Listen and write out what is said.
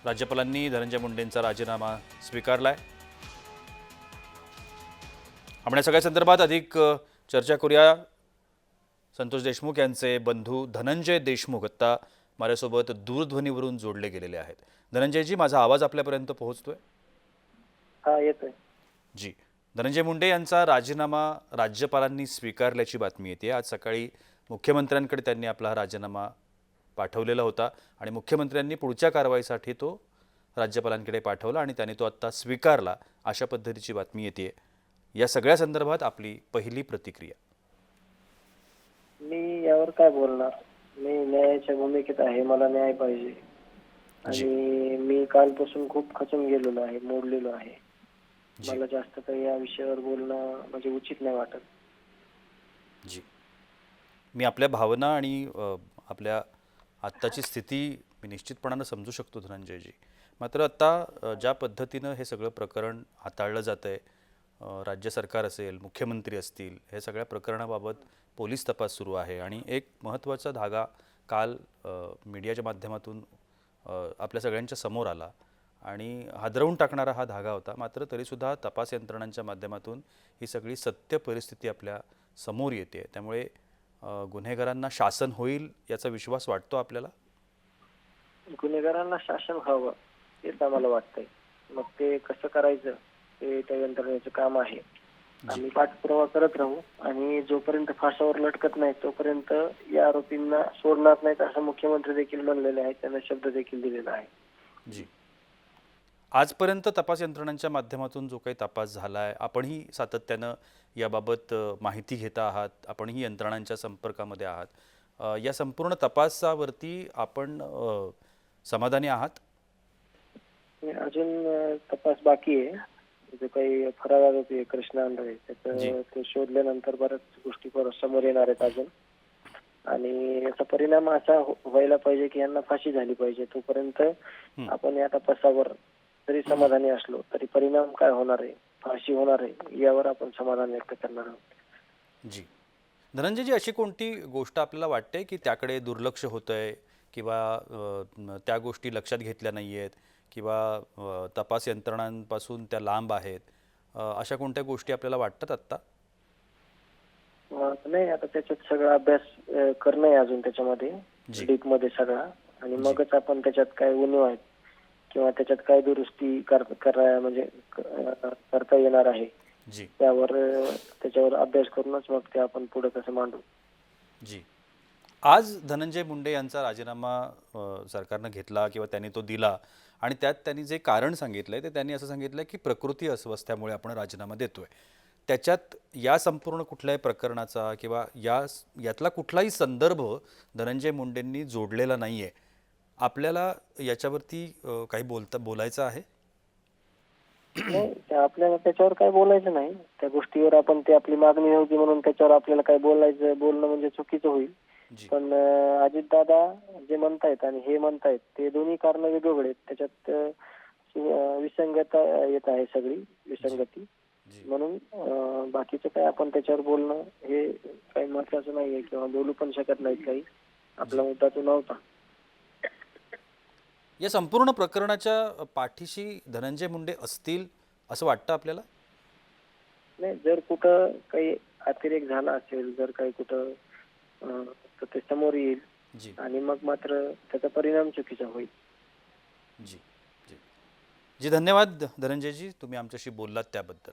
राज्यपालांनी धनंजय मुंडेंचा राजीनामा स्वीकारलाय। आपण या सगळ्या संदर्भात अधिक चर्चा करूया। संतोष देशमुख यांचे बंधू धनंजय देशमुख आता माझ्यासोबत दूरध्वनीवरून जोडले गेलेले आहेत। धनंजयजी, माझा आवाज आपल्यापर्यंत पोहोचतोय? हा, येतोय जी। धनंजय मुंडे यांचा राजीनामा राज्यपालांनी स्वीकारल्याची बातमी येते। आज सकाळी मुख्यमंत्र्यांकडे त्यांनी आपला राजीनामा पाठवलेला होता आणि मुख्यमंत्र्यांनी पुढच्या कारवाईसाठी तो राज्यपालांकडे पाठवला आणि त्यांनी तो आता स्वीकारला, अशा पद्धतीची बातमी येते। या सगळ्या संदर्भात आपली पहिली प्रतिक्रिया? मी यावर काय बोलणार? मी न्यायाच्या भूमिकेत आहे, मला न्याय पाहिजे आणि मी कालपासून खूप खचून गेलेलो आहे, मोडलेलो आहे। मला जास्त काही या विषयावर बोलणं म्हणजे उचित नाही वाटत। जी, मी आपल्या भावना आणि आपल्या आत्ताची स्थिती मी निश्चितपणाने समजू शकतो धनंजयजी। मात्र आता ज्या पद्धतीनं हे सगळं प्रकरण हाताळलं जातंय, राज्य सरकार असेल, मुख्यमंत्री असतील, हे सगळ्या प्रकरणाबाबत पोलीस तपास सुरू आहे आणि एक महत्त्वाचा धागा काल मीडियाच्या माध्यमातून आपल्या सगळ्यांच्या समोर आला आणि हादरवून टाकणारा हा धागा होता। मात्र तरीसुद्धा तपास यंत्रणांच्या माध्यमातून ही सगळी सत्य परिस्थिती आपल्या समोर येते। त्यामुळे गुन्हेगारांना शासन होईल याचा विश्वास वाटतो आपल्याला? गुन्हेगारांना शासन हवं हेच आम्हाला वाटतंय। मग ते कसं करायचं ते त्या यंत्रणेचं काम आहे। आम्ही पाठपुरावा करत राहू आणि जोपर्यंत फासावर लटकत नाही तोपर्यंत या आरोपींना सोडणार नाहीत, असं मुख्यमंत्री देखील म्हणलेले आहेत, त्यांना शब्द देखील दिलेला आहे। जी, आजपर्यंत तपास यंत्रणांच्या माध्यमातून जो काही तपास झाला आहे, आपणही सातत्यानं याबाबत माहिती घेता आहात, आपणही यंत्रणांच्या संपर्कामध्ये आहात। या संपूर्ण तपासावरती आपण समाधानी आहात? अजून तपास बाकी आहे। जो काही फरार आरोपी आहे कृष्णा आंधळे, त्याचं ते शोधल्यानंतर बऱ्याच गोष्टी समोर येणार आहेत अजून, आणि याचा परिणाम असा व्हायला पाहिजे की यांना फाशी झाली पाहिजे। तोपर्यंत आपण या तपासावर जरी समाधानी असलो तरी परिणाम काय होणार आहे, फाशी होणार आहे, यावर आपण समाधान व्यक्त करणार आहोत। जी, धनंजयजी, अशी कोणती गोष्ट आपल्याला वाटते की त्याकडे दुर्लक्ष होतंय किंवा त्या गोष्टी लक्षात घेतल्या नाही आहेत किंवा तपास यंत्रणांपासून त्या लांब आहेत, अशा कोणत्या गोष्टी आपल्याला वाटतात आत्ता? नाही, आता त्याच्यात सगळा अभ्यास करणं आहे अजून, त्याच्यामध्ये डीप मध्ये सगळा, आणि मगच आपण त्याच्यात काय उणीव आहेत किंवा त्याच्यात काय दुरुस्ती म्हणजे करता येणार आहे त्याच्यावर अभ्यास करूनच मग ते आपण पुढे कसं मांडू। जी, आज धनंजय मुंडे यांचा राजीनामा सरकारनं घेतला किंवा त्यांनी तो दिला आणि त्यात त्यांनी जे कारण सांगितलंय ते त्यांनी असं सांगितलं की प्रकृती अस्वस्थ्यामुळे आपण राजीनामा देतोय। त्याच्यात या संपूर्ण कुठल्याही प्रकरणाचा किंवा यातला कुठलाही संदर्भ धनंजय मुंडेंनी जोडलेला नाहीये। आपल्याला याच्यावरती काही बोलायचं आहे? नाही, आपल्याला त्याच्यावर काय बोलायचं नाही। त्या गोष्टीवर आपण, ते आपली मागणी नव्हती म्हणून त्याच्यावर आपल्याला काय बोलणं म्हणजे चुकीचं होईल। पण अजितदादा जे म्हणतायत आणि हे म्हणतायत ते दोन्ही कारण वेगवेगळे आहेत, त्याच्यात विसंगता येत आहे, सगळी विसंगती। म्हणून बाकीचं काय आपण त्याच्यावर बोलणं हे काही महत्वाचं नाहीये किंवा बोलू पण शकत नाहीत काही, आपला मुद्दा तो नव्हता। या संपूर्ण प्रकरणाच्या पाठीशी धनंजय मुंडे असतील असं वाटतं आपल्याला? नाही, जर कुठं काही अतिरेक झाला असेल, जर काही कुठं तर ते समोर येईल आणि मग मात्र त्याचा परिणाम चुकीचा होईल। जी जी जी, धन्यवाद धनंजयजी, तुम्ही आमच्याशी बोललात त्याबद्दल।